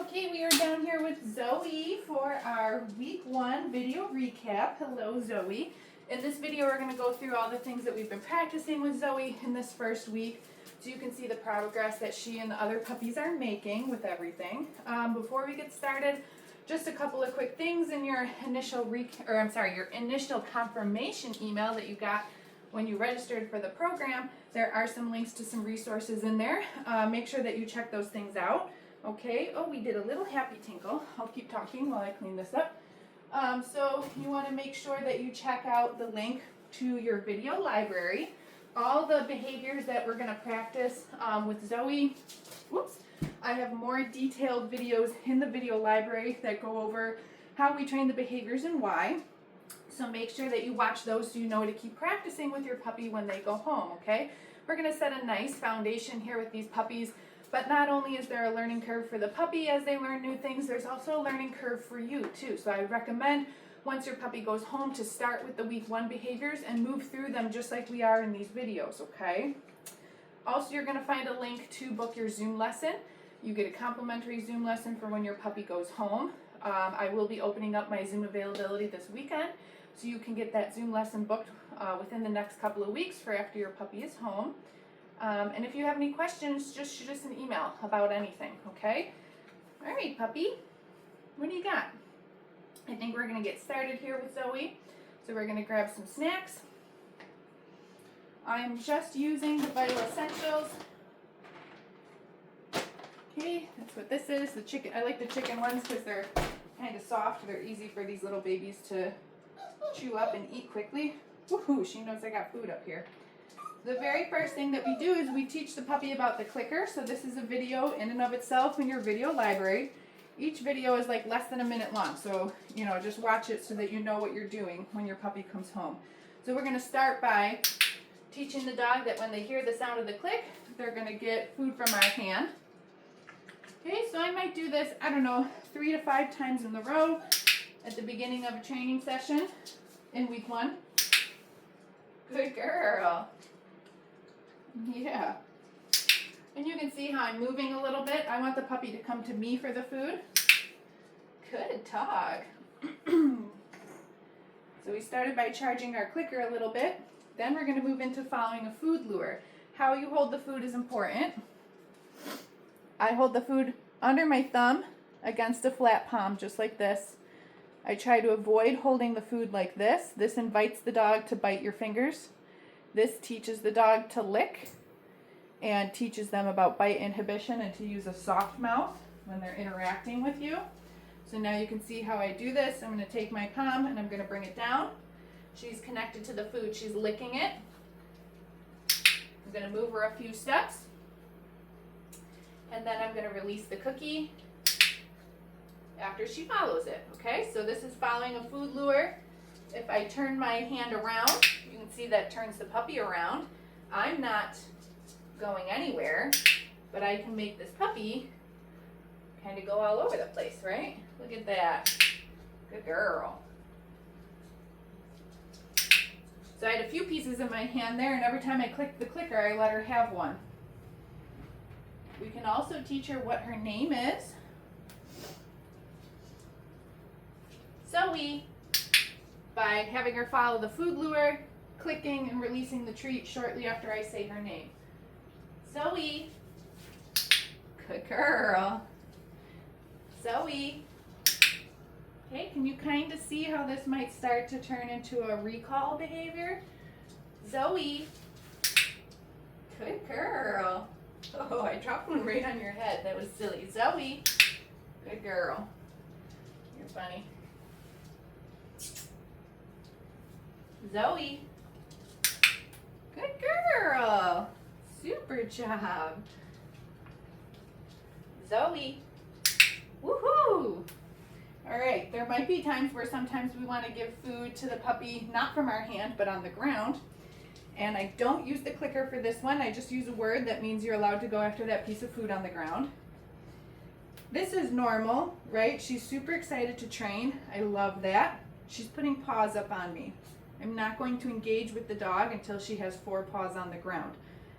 Okay, we are down here with Zoe for our week 1 video recap. Hello, Zoe. In this video, we're going to go through all the things that we've been practicing with Zoe in this first week, so you can see the progress that she and the other puppies are making with everything. Before we get started, just a couple of quick things in your initial your initial confirmation email that you got when you registered for the program. There are some links to some resources in there. Make sure that you check those things out. Okay, oh, we did a little happy tinkle. I'll keep talking while I clean this up. So you want to make sure that you check out the link to your video library. All the behaviors that we're going to practice with Zoe. Whoops. I have more detailed videos in the video library that go over how we train the behaviors and why. So make sure that you watch those so you know to keep practicing with your puppy when they go home, okay? We're going to set a nice foundation here with these puppies. But not only is there a learning curve for the puppy as they learn new things, there's also a learning curve for you too. So I recommend once your puppy goes home to start with the week 1 behaviors and move through them just like we are in these videos, okay? Also, you're going to find a link to book your Zoom lesson. You get a complimentary Zoom lesson for when your puppy goes home. I will be opening up my Zoom availability this weekend, so you can get that Zoom lesson booked within the next couple of weeks for after your puppy is home. And if you have any questions, just shoot us an email about anything, okay? All right, puppy, what do you got? I think we're going to get started here with Zoe. So we're going to grab some snacks. I'm just using the Vital Essentials. Okay, that's what this is. The chicken. I like the chicken ones because they're kind of soft. They're easy for these little babies to chew up and eat quickly. Woohoo, she knows I got food up here. The very first thing that we do is we teach the puppy about the clicker. So this is a video in and of itself in your video library. Each video is like less than a minute long. So, you know, just watch it so that you know what you're doing when your puppy comes home. So we're going to start by teaching the dog that when they hear the sound of the click, they're going to get food from our hand. Okay, so I might do this, I don't know, 3 to 5 times in a row at the beginning of a training session in week 1. Good girl. Yeah. And you can see how I'm moving a little bit. I want the puppy to come to me for the food. Good dog. So we started by charging our clicker a little bit. Then we're going to move into following a food lure. How you hold the food is important. I hold the food under my thumb against a flat palm, just like this. I try to avoid holding the food like this. This invites the dog to bite your fingers. This teaches the dog to lick and teaches them about bite inhibition and to use a soft mouth when they're interacting with you. So now you can see how I do this. I'm going to take my palm and I'm going to bring it down. She's connected to the food. She's licking it. I'm going to move her a few steps. And then I'm going to release the cookie after she follows it. Okay, so this is following a food lure. If I turn my hand around, you can see that turns the puppy around. I'm not going anywhere, but I can make this puppy kind of go all over the place, right? Look at that. Good girl. So I had a few pieces in my hand there, and every time I click the clicker, I let her have one. We can also teach her what her name is. Zoe. By having her follow the food lure, clicking and releasing the treat shortly after I say her name. Zoe. Good girl. Zoe. Okay, can you kind of see how this might start to turn into a recall behavior? Zoe. Good girl. Oh, I dropped one right on your head. That was silly. Zoe. Good girl. You're funny. Zoe. Good girl. Super job. Zoe. Woohoo! All right, there might be times where sometimes we want to give food to the puppy, not from our hand, but on the ground. And I don't use the clicker for this one. I just use a word that means you're allowed to go after that piece of food on the ground. This is normal, right? She's super excited to train. I love that. She's putting paws up on me. I'm not going to engage with the dog until she has 4 paws on the ground.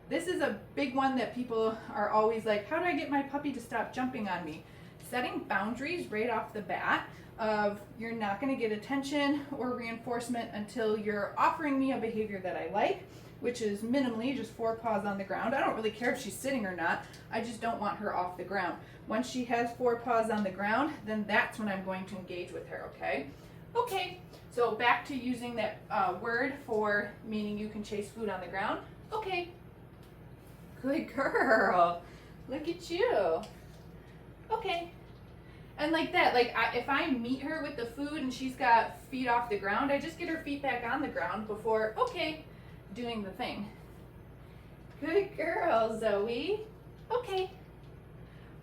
This is a big one that people are always like, how do I get my puppy to stop jumping on me? setting boundaries right off the bat of you're not going to get attention or reinforcement until you're offering me a behavior that I like, which is minimally just 4 paws on the ground. I don't really care if she's sitting or not. I just don't want her off the ground. Once she has 4 paws on the ground, then that's when I'm going to engage with her, okay? Okay, so back to using that word for meaning you can chase food on the ground. Okay. Good girl. Look at you. Okay. And like that, like if I meet her with the food and she's got feet off the ground, I just get her feet back on the ground before, okay, doing the thing. Good girl, Zoe. Okay.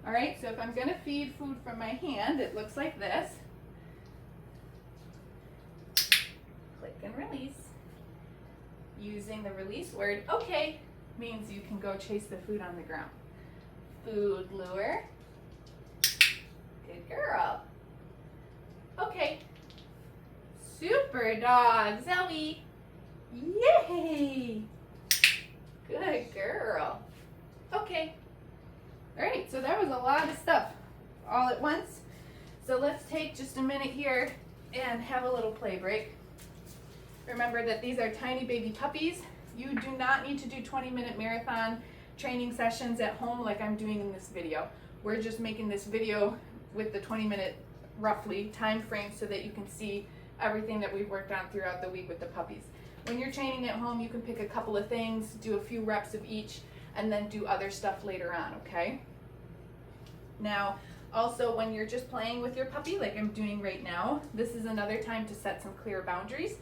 All right, so if I'm gonna feed food from my hand, it looks like this. Click and release. Using the release word, okay, means you can go chase the food on the ground. Food lure. Good girl. Okay. Super dog, Zoey. Yay! Good girl. Okay. All right, so that was a lot of stuff all at once. So let's take just a minute here and have a little play break. Remember that these are tiny baby puppies. You do not need to do 20-minute marathon training sessions at home like I'm doing in this video. We're just making this video with the 20-minute roughly time frame so that you can see everything that we've worked on throughout the week with the puppies. When you're training at home, you can pick a couple of things, do a few reps of each, and then do other stuff later on, okay? Now, also when you're just playing with your puppy, like I'm doing right now, this is another time to set some clear boundaries.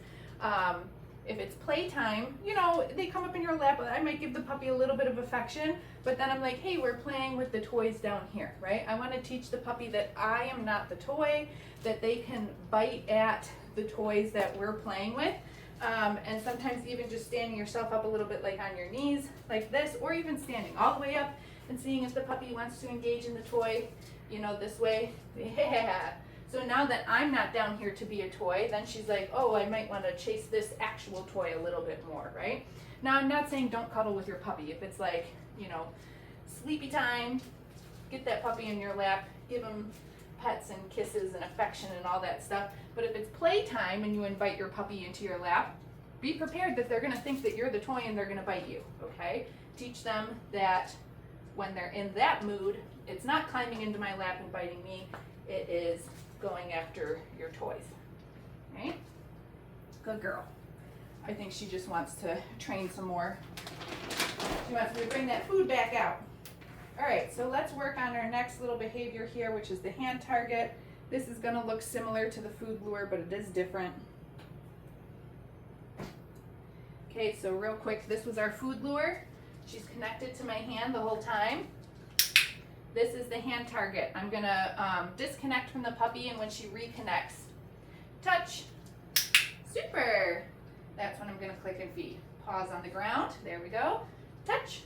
If it's playtime, you know, they come up in your lap, I might give the puppy a little bit of affection, but then I'm like, hey, we're playing with the toys down here, right? I want to teach the puppy that I am not the toy, that they can bite at the toys that we're playing with. And sometimes even just standing yourself up a little bit, like on your knees, like this, or even standing all the way up and seeing if the puppy wants to engage in the toy, you know, this way. Yeah. So now that I'm not down here to be a toy, then she's like, oh, I might want to chase this actual toy a little bit more, right? Now, I'm not saying don't cuddle with your puppy. If it's like, you know, sleepy time, get that puppy in your lap, give them pets and kisses and affection and all that stuff. But if it's playtime and you invite your puppy into your lap, be prepared that they're going to think that you're the toy and they're going to bite you, okay? Teach them that when they're in that mood, it's not climbing into my lap and biting me. It is going after your toys, right? Good girl. I think she just wants to train some more. She wants me to bring that food back out. All right, so let's work on our next little behavior here, which is the hand target. This is gonna look similar to the food lure, but it is different. Okay, so real quick, this was our food lure. She's connected to my hand the whole time. This is the hand target. I'm gonna disconnect from the puppy, and when she reconnects, touch. Super. That's when I'm gonna click and feed. Paws on the ground. There we go. Touch.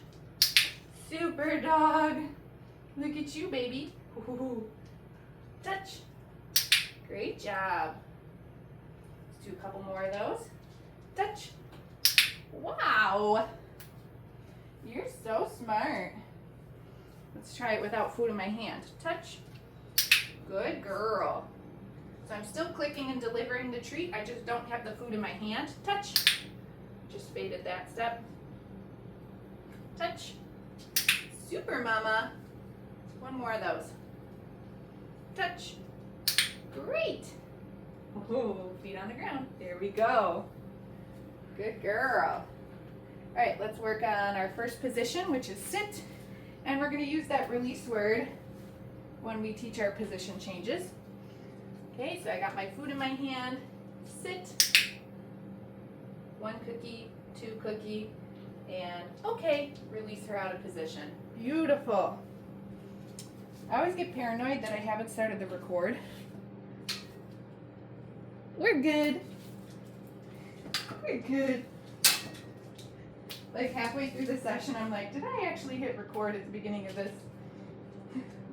Super dog. Look at you, baby. Ooh. Touch. Great job. Let's do a couple more of those. Touch. Wow. You're so smart. Let's try it without food in my hand. Touch. Good girl. So I'm still clicking and delivering the treat. I just don't have the food in my hand. Touch. Just faded that step. Touch. Super mama. One more of those. Touch. Great. Ooh, feet on the ground. There we go. Good girl. All right, let's work on our first position, which is sit. And we're going to use that release word when we teach our position changes. Okay, so I got my food in my hand. Sit. 1 cookie, 2 cookie, and okay, release her out of position. Beautiful. I always get paranoid that I haven't started the record. We're good. We're good. Like halfway through the session, I'm like, did I actually hit record at the beginning of this?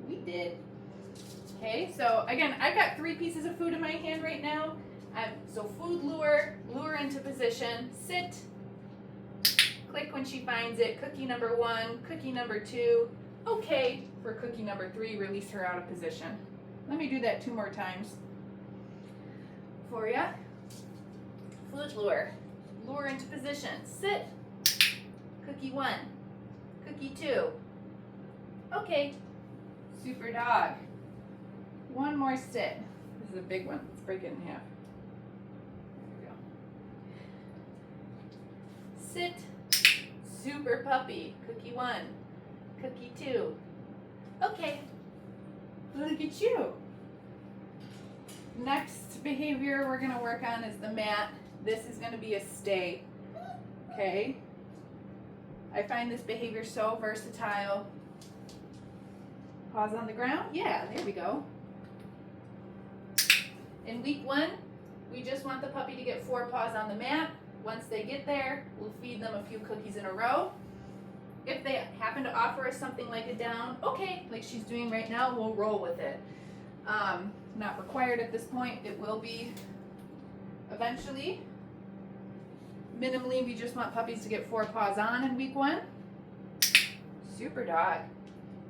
We did. Okay, so again, I've got 3 pieces of food in my hand right now. So food lure, lure into position, sit, click when she finds it, cookie number 1, cookie number 2, okay, for cookie number 3, release her out of position. Let me do that 2 more times for ya. Foot lure. Lure into position. Sit. Cookie 1. Cookie 2. Okay. Super dog. 1 more sit. This is a big one. Let's break it in half. There we go. Sit. Super puppy. Cookie 1. Cookie 2. Okay. Look at you. Next behavior we're going to work on is the mat. This is going to be a stay. Okay? I find this behavior so versatile. Paws on the ground? Yeah, there we go. In week 1, we just want the puppy to get 4 paws on the mat. Once they get there, we'll feed them a few cookies in a row. If they happen to offer us something like a down, okay, like she's doing right now, we'll roll with it. Not required at this point. It will be eventually. Minimally, we just want puppies to get 4 paws on in week 1. Super dog.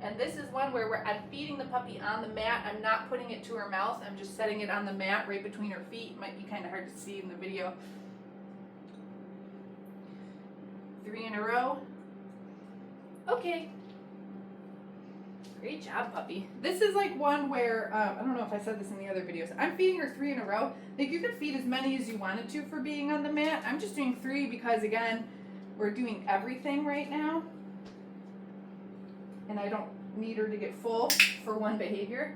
And this is one where I'm feeding the puppy on the mat. I'm not putting it to her mouth. I'm just setting it on the mat right between her feet. It might be kind of hard to see in the video. 3 in a row. Okay. Great job, puppy. This is like one where, I don't know if I said this in the other videos. I'm feeding her 3 in a row. Like you can feed as many as you wanted to for being on the mat. I'm just doing 3 because again, we're doing everything right now. And I don't need her to get full for one behavior.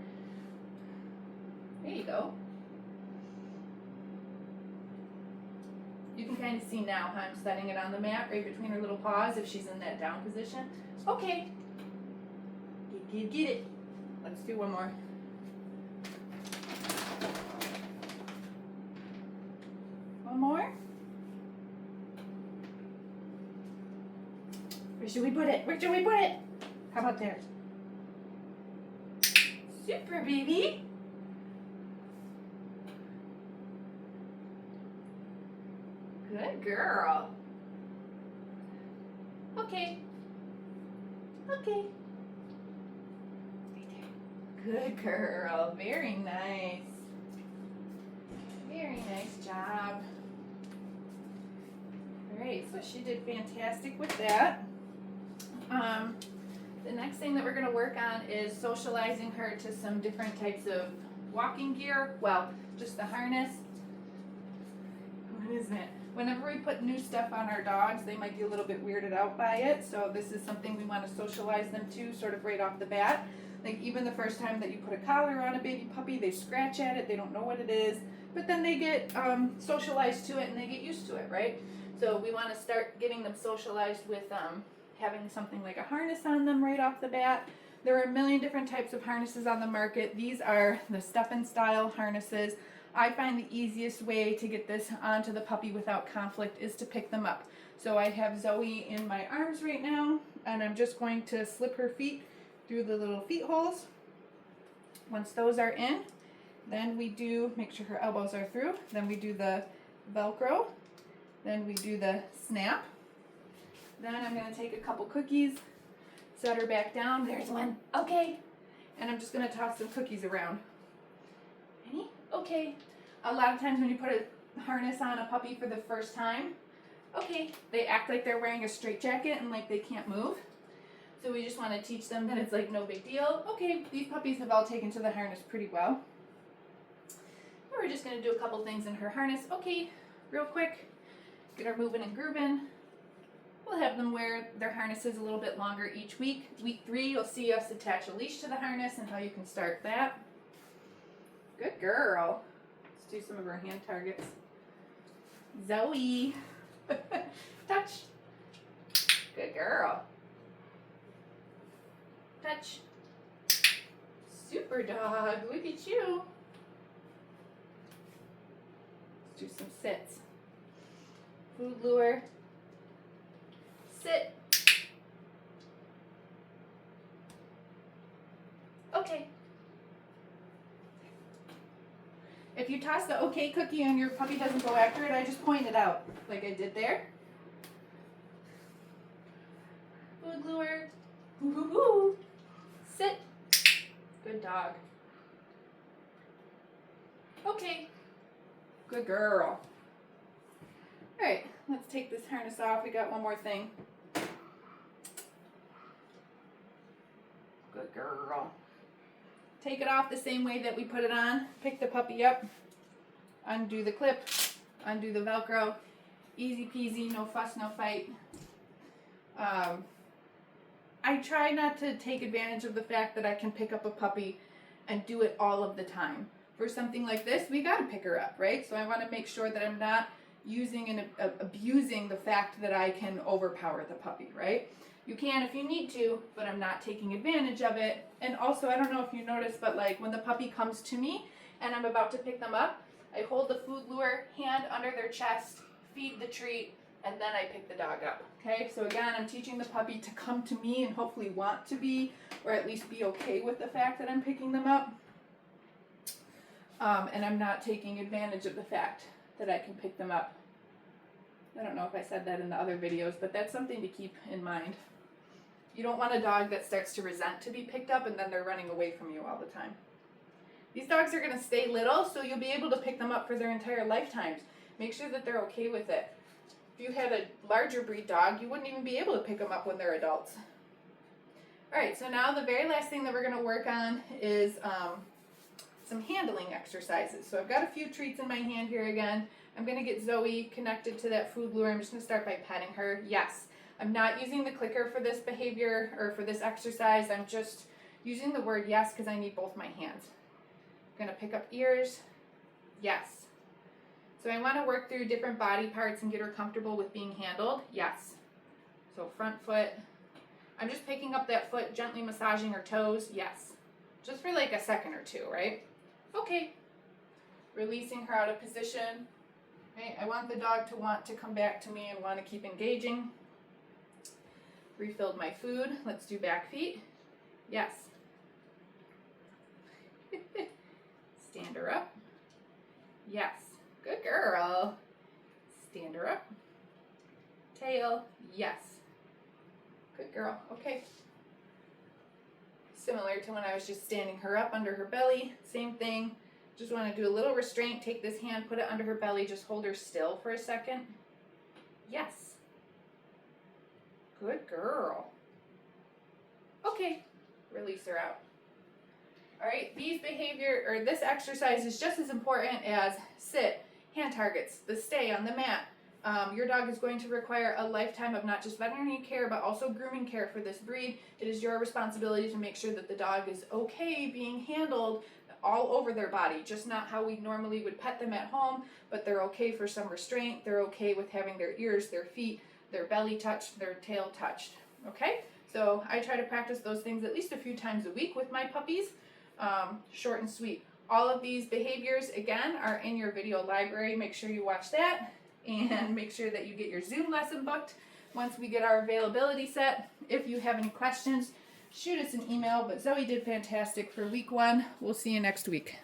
There you go. You can kind of see now how I'm setting it on the mat right between her little paws if she's in that down position. Okay. Get it. Let's do one more. One more. Where should we put it? Where should we put it? How about there? Super, baby. Good girl. Okay. Okay. Good girl. Very nice. Very nice job. Alright, so she did fantastic with that. The next thing that we're going to work on is socializing her to some different types of walking gear. Well, just the harness. What is it? Whenever we put new stuff on our dogs, they might be a little bit weirded out by it. So this is something we want to socialize them to sort of right off the bat. Like even the first time that you put a collar on a baby puppy, they scratch at it, they don't know what it is. But then they get socialized to it and they get used to it, right? So we want to start getting them socialized with having something like a harness on them right off the bat. There are a million different types of harnesses on the market. These are the step-in style harnesses. I find the easiest way to get this onto the puppy without conflict is to pick them up. So I have Zoey in my arms right now, and I'm just going to slip her feet through the little feet holes. Once those are in, then we do, make sure her elbows are through, then we do the Velcro, then we do the snap. Then I'm going to take a couple cookies, set her back down. There's one. Okay. And I'm just going to toss some cookies around. Ready? Okay. A lot of times when you put a harness on a puppy for the first time, okay, they act like they're wearing a straitjacket and like they can't move. So we just want to teach them that it's like no big deal. Okay, these puppies have all taken to the harness pretty well. And we're just going to do a couple things in her harness. Okay, real quick. Get her moving and grooving. We'll have them wear their harnesses a little bit longer each week. Week 3, you'll see us attach a leash to the harness and how you can start that. Good girl. Let's do some of her hand targets. Zoey. Touch. Good girl. Touch. Super dog. Look at you. Let's do some sits. Food lure. Sit. Okay. If you toss the okay cookie and your puppy doesn't go after it, I just point it out like I did there. Food lure. Woo-hoo-hoo. Sit. dog. Okay. Good girl. All right, let's take this harness off. We got one more thing. Good girl. Take it off the same way that we put it on. Pick the puppy up. Undo the clip. Undo the Velcro. Easy peasy, no fuss, no fight. I try not to take advantage of the fact that I can pick up a puppy and do it all of the time. For something like this, we gotta pick her up, right? So I wanna make sure that I'm not using and abusing the fact that I can overpower the puppy, right? You can if you need to, but I'm not taking advantage of it. And also, I don't know if you noticed, but like when the puppy comes to me and I'm about to pick them up, I hold the food lure, hand under their chest, feed the treat, and then I pick the dog up, okay? So again, I'm teaching the puppy to come to me and hopefully want to be, or at least be okay with the fact that I'm picking them up. And I'm not taking advantage of the fact that I can pick them up. I don't know if I said that in the other videos, but that's something to keep in mind. You don't want a dog that starts to resent to be picked up and then they're running away from you all the time. These dogs are going to stay little, so you'll be able to pick them up for their entire lifetimes. Make sure that they're okay with it. If you had a larger breed dog, you wouldn't even be able to pick them up when they're adults. All right, so now the very last thing that we're going to work on is some handling exercises. So I've got a few treats in my hand here again. I'm going to get Zoey connected to that food lure. I'm just going to start by petting her. Yes, I'm not using the clicker for this behavior or for this exercise. I'm just using the word yes because I need both my hands. I'm going to pick up ears. Yes. So I want to work through different body parts and get her comfortable with being handled. Yes. So front foot. I'm just picking up that foot, gently massaging her toes. Yes. Just for like a second or two, right? Okay. Releasing her out of position. Okay. I want the dog to want to come back to me and want to keep engaging. Refilled my food. Let's do back feet. Yes. Stand her up. Yes. Good girl. Stand her up. Tail. Yes. Good girl. Okay. Similar to when I was just standing her up under her belly. Same thing. Just want to do a little restraint. Take this hand, put it under her belly. Just hold her still for a second. Yes. Good girl. Okay. Release her out. All right. This exercise is just as important as sit, hand targets, the stay on the mat. Your dog is going to require a lifetime of not just veterinary care, but also grooming care for this breed. It is your responsibility to make sure that the dog is okay being handled all over their body, just not how we normally would pet them at home, but they're okay for some restraint. They're okay with having their ears, their feet, their belly touched, their tail touched. Okay? So I try to practice those things at least a few times a week with my puppies. Short and sweet. All of these behaviors, again, are in your video library. Make sure you watch that. And make sure that you get your Zoom lesson booked once we get our availability set. If you have any questions, shoot us an email. But Zoey did fantastic for week 1. We'll see you next week.